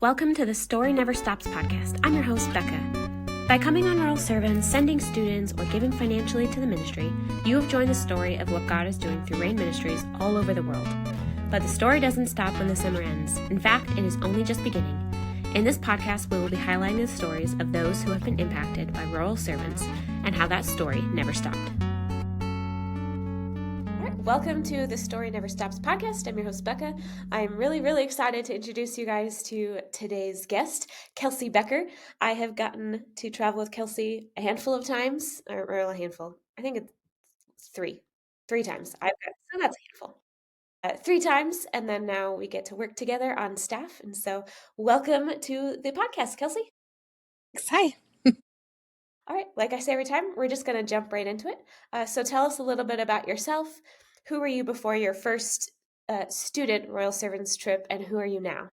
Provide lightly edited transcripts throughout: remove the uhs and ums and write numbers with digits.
Welcome to the Story Never Stops podcast. I'm your host, Becca. By coming on Rural Servants, sending students, or giving financially to the ministry, you have joined the story of what God is doing through Rain Ministries all over the world. But the story doesn't stop when the summer ends. In fact, it is only just beginning. In this podcast, we will be highlighting the stories of those who have been impacted by rural servants and how that story never stopped. Welcome to the Story Never Stops podcast. I'm your host, Becca. I'm really excited to introduce you guys to today's guest, Kelsie Becker. I have gotten to travel with Kelsie a handful of times, or a handful. I think it's three times. So that's a handful. 3 times, and then now we get to work together on staff. And so welcome to the podcast, Kelsie. Hi. All right, like I say every time, we're just going to jump right into it. So tell us a little bit about yourself. Who were you before your first student Royal Servants trip, and who are you now?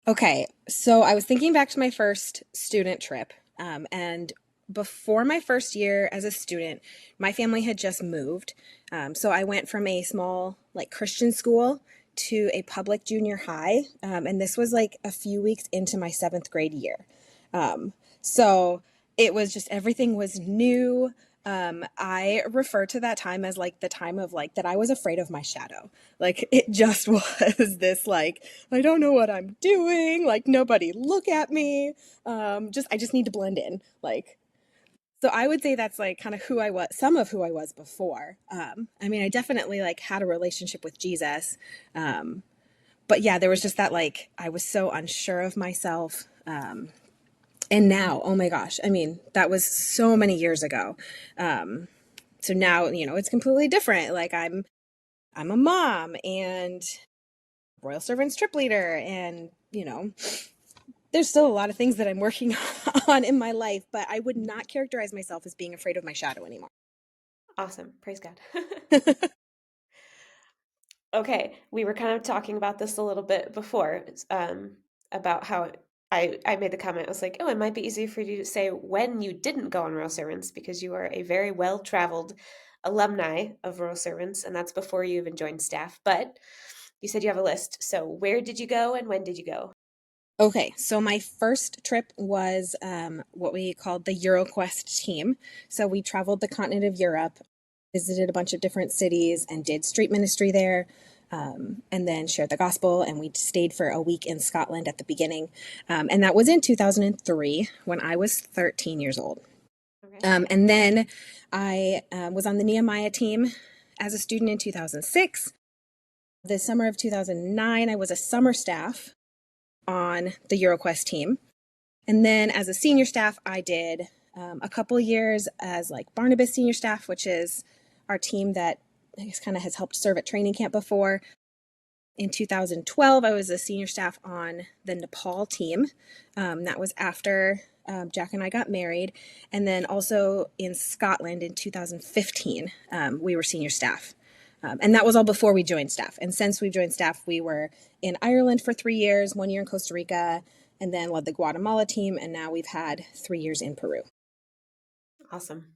Okay, so I was thinking back to my first student trip, and before my first year as a student, my family had just moved. So I went from a small Christian school to a public junior high, and this was a few weeks into my 7th grade year. So it was just, everything was new. I refer to that time as the time of that I was afraid of my shadow. It just was this I don't know what I'm doing. Nobody look at me. I just need to blend in. So I would say that's kind of who I was, some of who I was before. I definitely had a relationship with Jesus. But yeah, there was just that I was so unsure of myself. And now, oh my gosh, that was so many years ago. So now, it's completely different. I'm a mom and Royal Servants trip leader. And, there's still a lot of things that I'm working on in my life, but I would not characterize myself as being afraid of my shadow anymore. Awesome. Praise God. Okay. We were kind of talking about this a little bit before, about how I made the comment. I was like, oh, it might be easy for you to say when you didn't go on Royal Servants because you are a very well-traveled alumni of Royal Servants, and that's before you even joined staff. But you said you have a list. So where did you go and when did you go? Okay, so my first trip was what we called the EuroQuest team. So we traveled the continent of Europe, visited a bunch of different cities, and did street ministry there. And then shared the gospel, and we stayed for a week in Scotland at the beginning. And that was in 2003 when I was 13 years old. Okay. And then I was on the Nehemiah team as a student in 2006. The summer of 2009, I was a summer staff on the EuroQuest team. And then as a senior staff, I did a couple years as Barnabas senior staff, which is our team that I guess kind of has helped serve at training camp before. In 2012, I was a senior staff on the Nepal team. That was after Jack and I got married. And then also in Scotland in 2015, we were senior staff. And that was all before we joined staff. And since we joined staff, we were in Ireland for 3 years, 1 year in Costa Rica, and then led the Guatemala team. And now we've had 3 years in Peru. Awesome.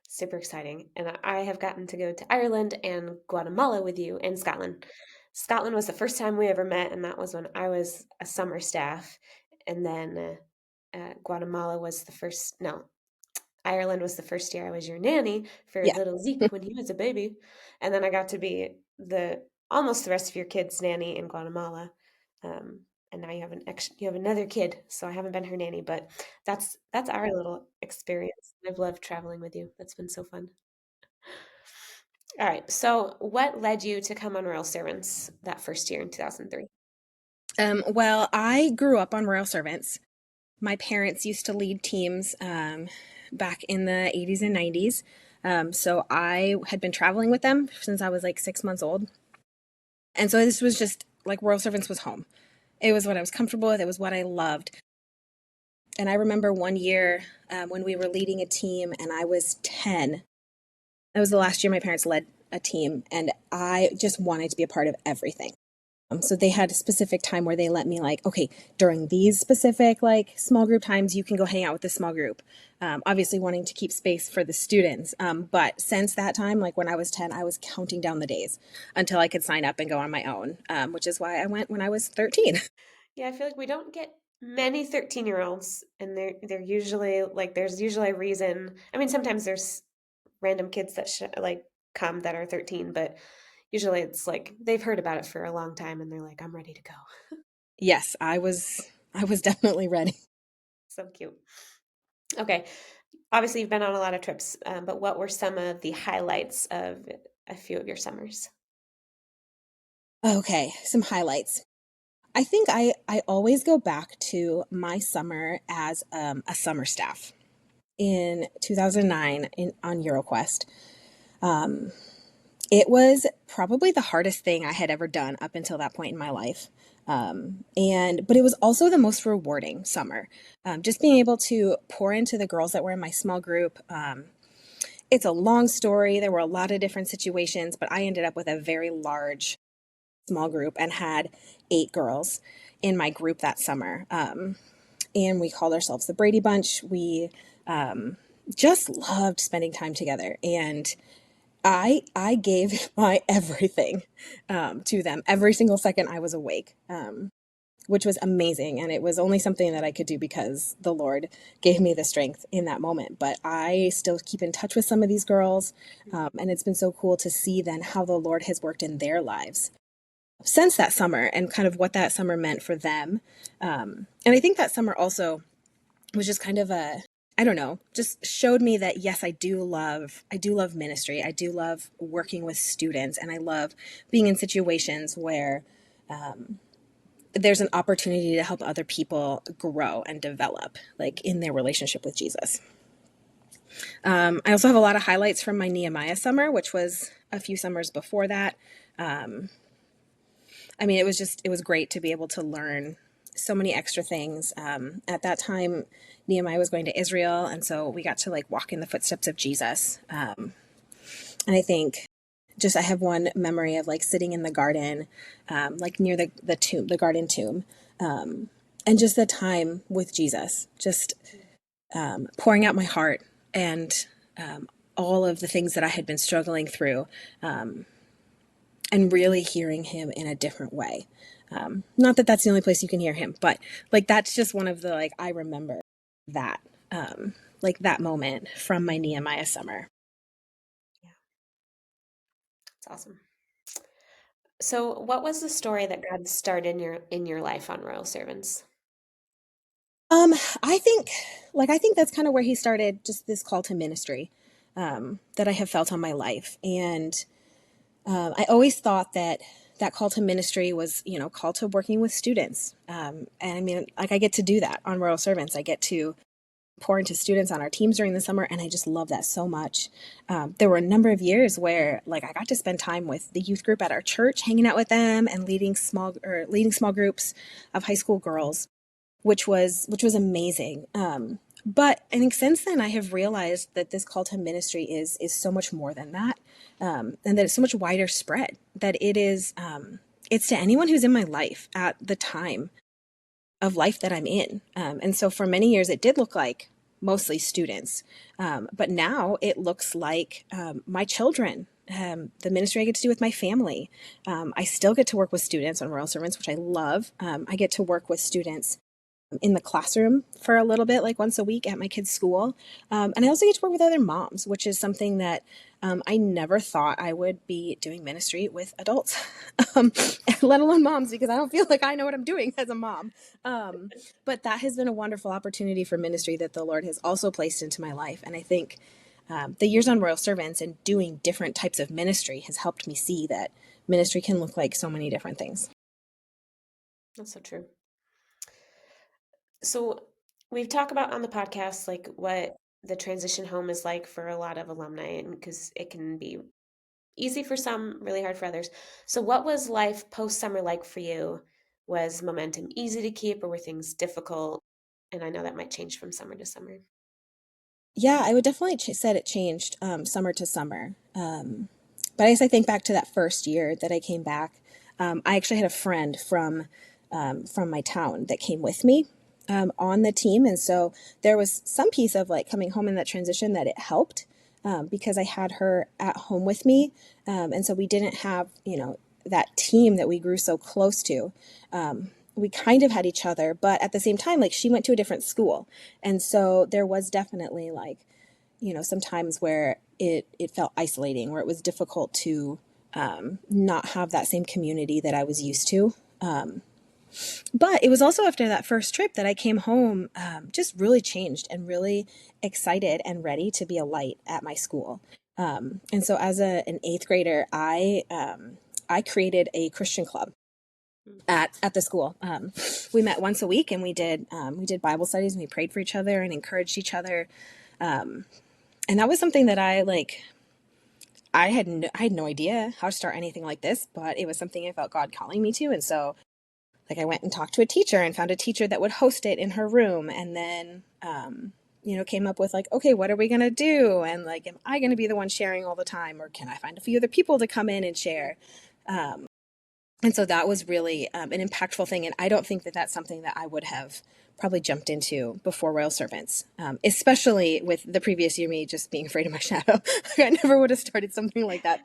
Super exciting. And I have gotten to go to Ireland and Guatemala with you and Scotland. Scotland was the first time we ever met, and that was when I was a summer staff. And then Guatemala was Ireland was the first year I was your nanny for little Zeke when he was a baby. And then I got to be almost the rest of your kids' nanny in Guatemala. And now you have another kid, so I haven't been her nanny, but that's our little experience. I've loved traveling with you. That's been so fun. All right. So what led you to come on Royal Servants that first year in 2003? Well, I grew up on Royal Servants. My parents used to lead teams back in the 80s and 90s. So I had been traveling with them since I was 6 months old. And so this was just Royal Servants was home. It was what I was comfortable with. It was what I loved. And I remember one year when we were leading a team and I was 10. That was the last year my parents led a team, and I just wanted to be a part of everything. So they had a specific time where they let me okay, during these specific small group times, you can go hang out with the small group. Obviously wanting to keep space for the students. But since that time, when I was 10, I was counting down the days until I could sign up and go on my own, which is why I went when I was 13. Yeah, I feel like we don't get many 13-year-olds, and they're usually like there's usually a reason. I mean, sometimes there's random kids that like come that are 13, but usually it's like they've heard about it for a long time and they're like, I'm ready to go. Yes, I was definitely ready. So cute. Okay. Obviously, you've been on a lot of trips, but what were some of the highlights of a few of your summers? Okay, some highlights. I think I always go back to my summer as a summer staff in 2009 on EuroQuest. Um, it was probably the hardest thing I had ever done up until that point in my life. But it was also the most rewarding summer. Just being able to pour into the girls that were in my small group. It's a long story. There were a lot of different situations, but I ended up with a very large small group and had 8 girls in my group that summer. And we called ourselves the Brady Bunch. We just loved spending time together, and I gave my everything to them every single second I was awake, which was amazing. And it was only something that I could do because the Lord gave me the strength in that moment. But I still keep in touch with some of these girls, and it's been so cool to see then how the Lord has worked in their lives since that summer and kind of what that summer meant for them. And I think that summer also was just kind of a, I don't know, just showed me that yes, I do love ministry. I do love working with students, and I love being in situations where there's an opportunity to help other people grow and develop, like in their relationship with Jesus. I also have a lot of highlights from my Nehemiah summer, which was a few summers before that. I mean, it was great to be able to learn so many extra things. At that time, Nehemiah was going to Israel, and so we got to like walk in the footsteps of Jesus. And I think just I have one memory of like sitting in the garden, like near the tomb, the garden tomb, and just the time with Jesus, just pouring out my heart and all of the things that I had been struggling through, and really hearing him in a different way. Not that that's the only place you can hear him, but like that's just one of the like I remember that like that moment from my Nehemiah summer. Yeah, it's awesome. So, what was the story that God started in your life on Royal Servants? Um, I think that's kind of where he started just this call to ministry that I have felt on my life, and I always thought that that call to ministry was, call to working with students. And I mean, like I get to do that on Royal Servants. I get to pour into students on our teams during the summer, and I just love that so much. There were a number of years where like I got to spend time with the youth group at our church, hanging out with them and leading small groups of high school girls, which was amazing. But I think since then I have realized that this call to ministry is so much more than that, and that it's so much wider spread. That it's to anyone who's in my life at the time of life that I'm in. And so for many years, it did look like mostly students. But now it looks like my children, the ministry I get to do with my family. I still get to work with students on Royal Servants, which I love. I get to work with students in the classroom for a little bit, like once a week at my kids' school. And I also get to work with other moms, which is something that I never thought I would be doing ministry with adults, um, let alone moms, because I don't feel like I know what I'm doing as a mom. But that has been a wonderful opportunity for ministry that the Lord has also placed into my life. And I think the years on Royal Servants and doing different types of ministry has helped me see that ministry can look like so many different things. That's so true. So, we've talked about on the podcast like what the transition home is like for a lot of alumni, and because it can be easy for some, really hard for others. So, what was life post summer like for you? Was momentum easy to keep, or were things difficult? And I know that might change from summer to summer. Yeah, I would definitely said it changed summer to summer. But as I think back to that first year that I came back, I actually had a friend from my town that came with me on the team, and so there was some piece of like coming home in that transition that it helped because I had her at home with me, and so we didn't have that team that we grew so close to. we kind of had each other, but at the same time, like she went to a different school. And so there was definitely like, some times where it felt isolating, where it was difficult to not have that same community that I was used to. But it was also after that first trip that I came home just really changed and really excited and ready to be a light at my school. And so as an eighth grader, I created a Christian club at the school. We met once a week and we did Bible studies and we prayed for each other and encouraged each other. And that was something that I had no idea how to start anything like this, but it was something I felt God calling me to. And so like I went and talked to a teacher and found a teacher that would host it in her room, and then came up with like, okay, what are we going to do? And like, am I going to be the one sharing all the time, or can I find a few other people to come in and share? And so that was really an impactful thing. And I don't think that that's something that I would have probably jumped into before Royal Servants, especially with the previous year, me just being afraid of my shadow. I never would have started something like that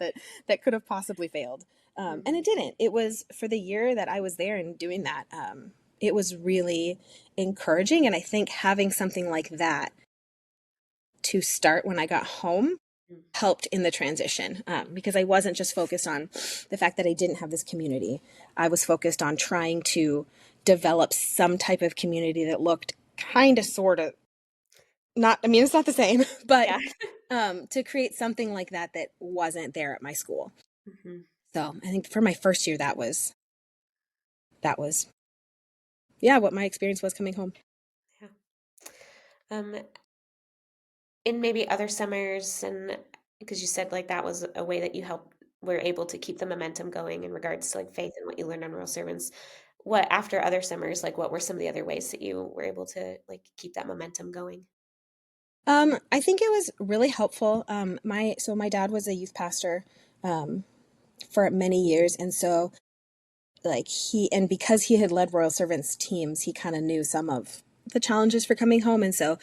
could have possibly failed. And it didn't. It was for the year that I was there and doing that. It was really encouraging. And I think having something like that to start when I got home helped in the transition, because I wasn't just focused on the fact that I didn't have this community. I was focused on trying to develop some type of community that looked kind of sort of not, I mean, it's not the same, but Yeah. to create something like that that wasn't there at my school. Hmm. So I think for my first year, that was yeah, what my experience was coming home. Yeah. Um, in maybe other summers, and because you said like that was a way that you helped were able to keep the momentum going in regards to like faith and what you learned on Rural Servants. What after other summers, like what were some of the other ways that you were able to like keep that momentum going? I think it was really helpful. My dad was a youth pastor um, for many years, and so like because he had led Royal Servants teams, he kind of knew some of the challenges for coming home, and so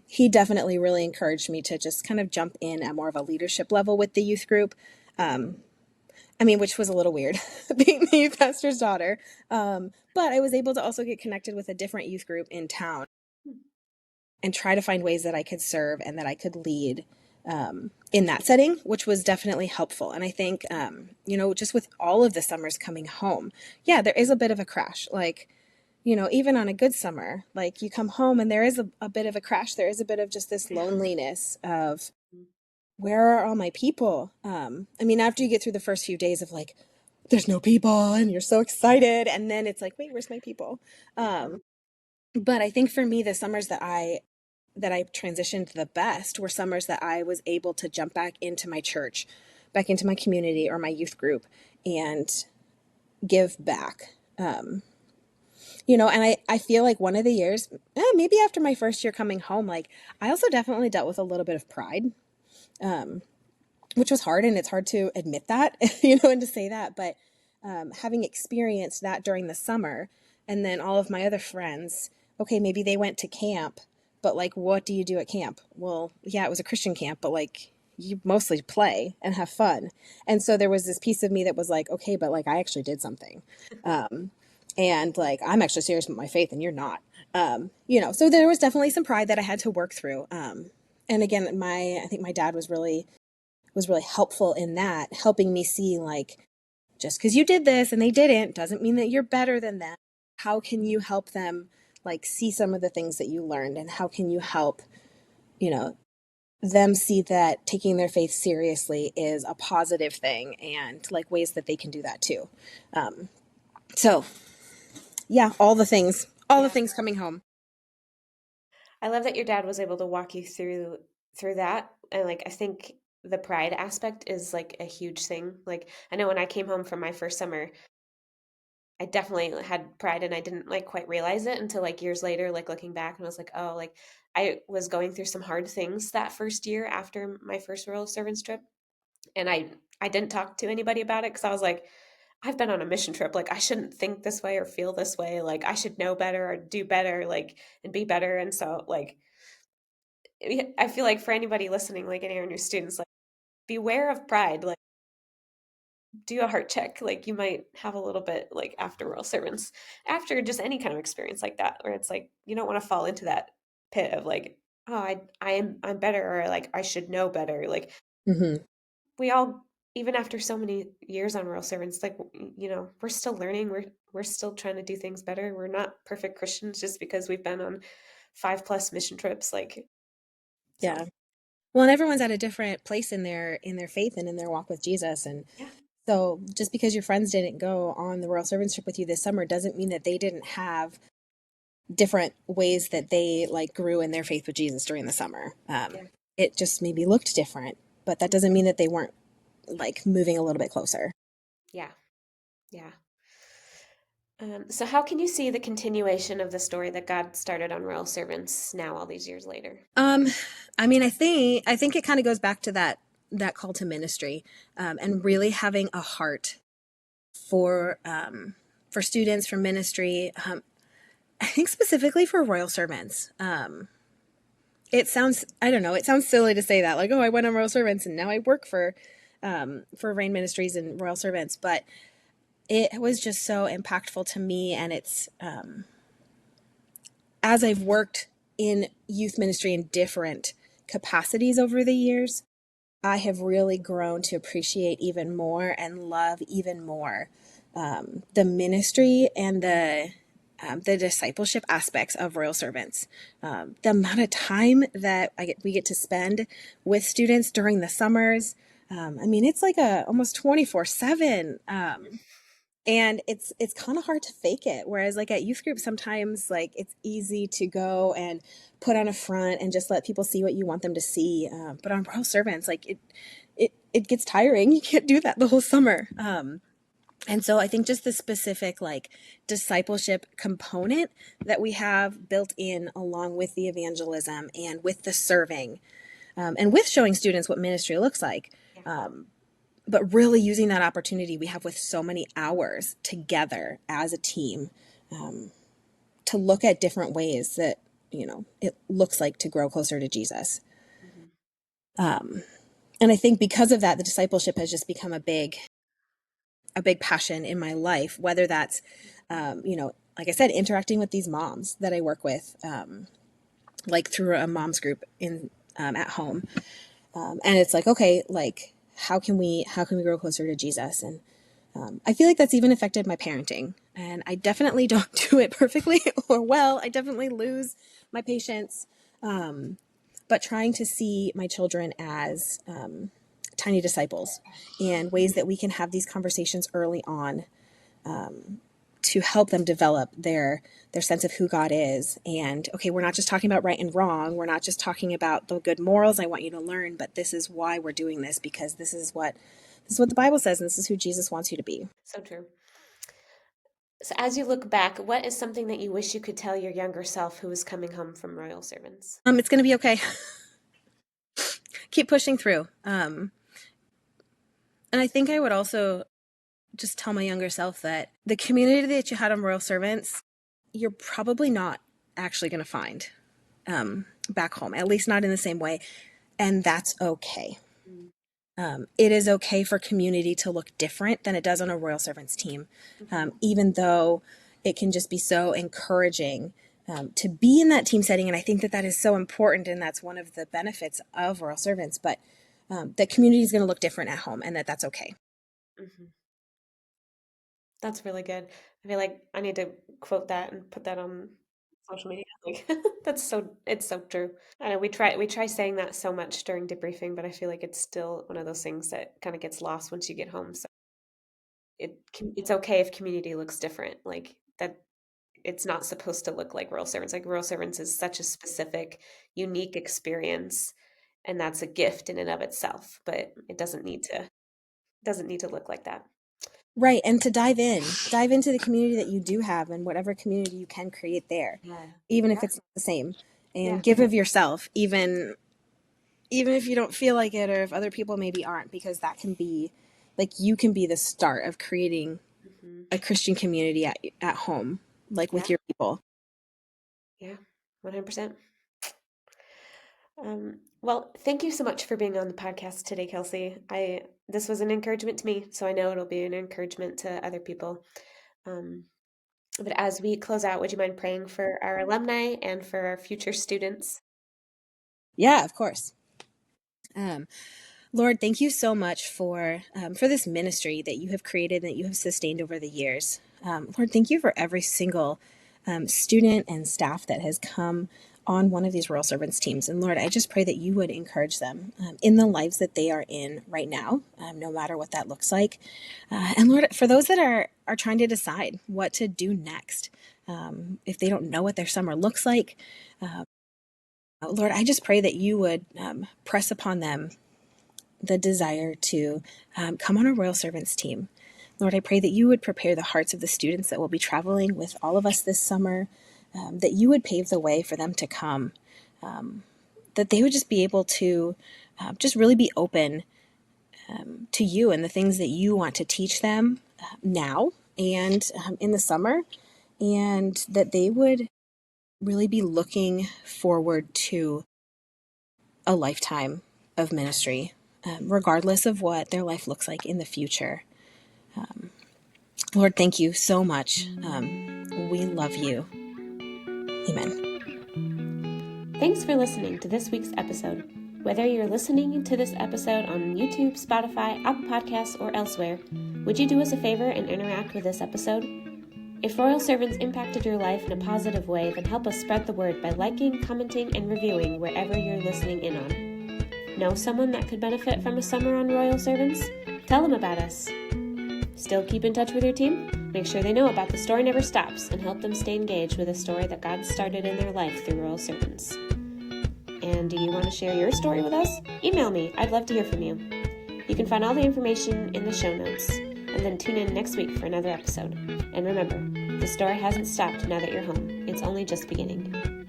he definitely really encouraged me to just kind of jump in at more of a leadership level with the youth group. I mean, which was a little weird, being the youth pastor's daughter. But I was able to also get connected with a different youth group in town and try to find ways that I could serve and that I could lead in that setting, which was definitely helpful. And I think, just with all of the summers coming home, yeah, there is a bit of a crash. Like, even on a good summer, like you come home and there is a bit of a crash. There is a bit of just this Yeah. loneliness of where are all my people? I mean, after you get through the first few days of like, there's no people and you're so excited. And then it's like, wait, where's my people? Mhm. But I think for me, the summers that I transitioned the best were summers that I was able to jump back into my church, back into my community or my youth group and give back. And I feel like one of the years, maybe after my first year coming home, like I also definitely dealt with a little bit of pride, which was hard. And it's hard to admit that, and to say that. But having experienced that during the summer, and then all of my other friends, okay, maybe they went to camp, but like, what do you do at camp? Well, yeah, it was a Christian camp, but like, you mostly play and have fun. And so there was this piece of me that was like, okay, but like, I actually did something. And like, I'm actually serious with my faith and you're not. So there was definitely some pride that I had to work through. And again, I think my dad was really helpful in that, helping me see like just because you did this and they didn't doesn't mean that you're better than them. How can you help them like see some of the things that you learned, and how can you help, you know, them see that taking their faith seriously is a positive thing, and like ways that they can do that too. So yeah, all the Yeah. things coming home. I love that your dad was able to walk you through that. And like I think the pride aspect is like a huge thing. Like I know when I came home from my first summer, I definitely had pride and I didn't like quite realize it until like years later, like looking back and I was like, oh, like I was going through some hard things that first year after my first rural servants trip. And I didn't talk to anybody about it because I was like, I've been on a mission trip. Like I shouldn't think this way or feel this way. Like I should know better or do better, like and be better. And so like I feel like for anybody listening, like any of your students, like beware of pride. Like do a heart check. Like you might have a little bit like after royal servants, after just any kind of experience like that, where it's like you don't want to fall into that pit of like, oh, I'm better, or like I should know better. Like Hmm. we all, even after so many years on royal servants, like we're still learning. We're still trying to do things better. We're not perfect Christians just because we've been on 5+ mission trips. Like so, Yeah. Well, and everyone's at a different place in their faith and in their walk with Jesus. And yeah, so just because your friends didn't go on the Royal Servants trip with you this summer doesn't mean that they didn't have different ways that they like grew in their faith with Jesus during the summer. yeah, It just maybe looked different, but that doesn't mean that they weren't like moving a little bit closer. yeah, yeah. So how can you see the continuation of the story that God started on royal servants now, all these years later? Um, I mean, I think it kind of goes back to that call to ministry, and really having a heart for students, for ministry. I think specifically for royal servants. It sounds, I don't know, it sounds silly to say that, like, oh, I went on royal servants and now I work for Rain Ministries and royal servants, but it was just so impactful to me, and it's as I've worked in youth ministry in different capacities over the years, I have really grown to appreciate even more and love even more the ministry and the discipleship aspects of royal servants. The amount of time that we get to spend with students during the summers. I mean, it's like a almost 24/7. And it's kind of hard to fake it, whereas like at youth group sometimes like it's easy to go and put on a front and just let people see what you want them to see, but on royal servants like it gets tiring. You can't do that the whole summer. And so I think just the specific like discipleship component that we have built in along with the evangelism and with the serving, and with showing students what ministry looks like, Yeah. but really using that opportunity we have with so many hours together as a team, to look at different ways that it looks like to grow closer to Jesus. Hmm. And I think because of that, the discipleship has just become a big passion in my life. Whether that's, like I said, interacting with these moms that I work with, like through a moms group in at home, and it's like, okay, like how can we grow closer to Jesus? And I feel like that's even affected my parenting. And I definitely don't do it perfectly or well. I definitely lose my patience. But trying to see my children as tiny disciples and ways that we can have these conversations early on, to help them develop their sense of who God is. And okay, we're not just talking about right and wrong. We're not just talking about the good morals I want you to learn, but this is why we're doing this, because this is what the Bible says, and this is who Jesus wants you to be. So true. So as you look back, what is something that you wish you could tell your younger self who was coming home from royal servants? It's going to be okay. Keep pushing through. And I think I would also just tell my younger self that the community that you had on Royal Servants, you're probably not actually going to find back home, at least not in the same way. And that's okay. Mm-hmm. It is okay for community to look different than it does on a Royal Servants team, even though it can just be so encouraging to be in that team setting. And I think that that is so important, and that's one of the benefits of Royal Servants. But that community is going to look different at home, and that's okay. Mm-hmm. That's really good. I feel like I need to quote that and put that on social media. Like it's so true. I know we try saying that so much during debriefing, but I feel like it's still one of those things that kind of gets lost once you get home. So it's okay if community looks different. Like that it's not supposed to look like rural servants. Like rural servants is such a specific, unique experience, and that's a gift in and of itself. But it doesn't need to look like that. Right. And to dive into the community that you do have and whatever community you can create there, Yeah. even if Yeah. it's not the same, and Yeah. give of yourself, even if you don't feel like it or if other people maybe aren't, because that can be like you can be the start of creating Hmm. a Christian community at home, like with Yeah. your people. Yeah. 100%. Well, thank you so much for being on the podcast today, Kelsie. This was an encouragement to me, so I know it'll be an encouragement to other people. Um, but as we close out, would you mind praying for our alumni and for our future students? Yeah, of course. Um, Lord, thank you so much for this ministry that you have created and that you have sustained over the years. Lord, thank you for every single student and staff that has come on one of these Royal Servants teams. And Lord, I just pray that you would encourage them in the lives that they are in right now, no matter what that looks like. And Lord, for those that are trying to decide what to do next, if they don't know what their summer looks like, Lord, I just pray that you would press upon them the desire to come on a Royal Servants team. Lord, I pray that you would prepare the hearts of the students that will be traveling with all of us this summer, that you would pave the way for them to come, that they would just be able to just really be open to you and the things that you want to teach them now and in the summer, and that they would really be looking forward to a lifetime of ministry, regardless of what their life looks like in the future. Lord, thank you so much. We love you. Amen. Thanks for listening to this week's episode. Whether you're listening to this episode on YouTube, Spotify, Apple Podcasts, or elsewhere, would you do us a favor and interact with this episode? If Royal Servants impacted your life in a positive way, then help us spread the word by liking, commenting, and reviewing wherever you're listening in on. Know someone that could benefit from a summer on Royal Servants? Tell them about us. Still keep in touch with your team? Make sure they know about The Story Never Stops and help them stay engaged with a story that God started in their life through Royal Servants. And do you want to share your story with us? Email me. I'd love to hear from you. You can find all the information in the show notes, and then tune in next week for another episode. And remember, the story hasn't stopped now that you're home. It's only just beginning.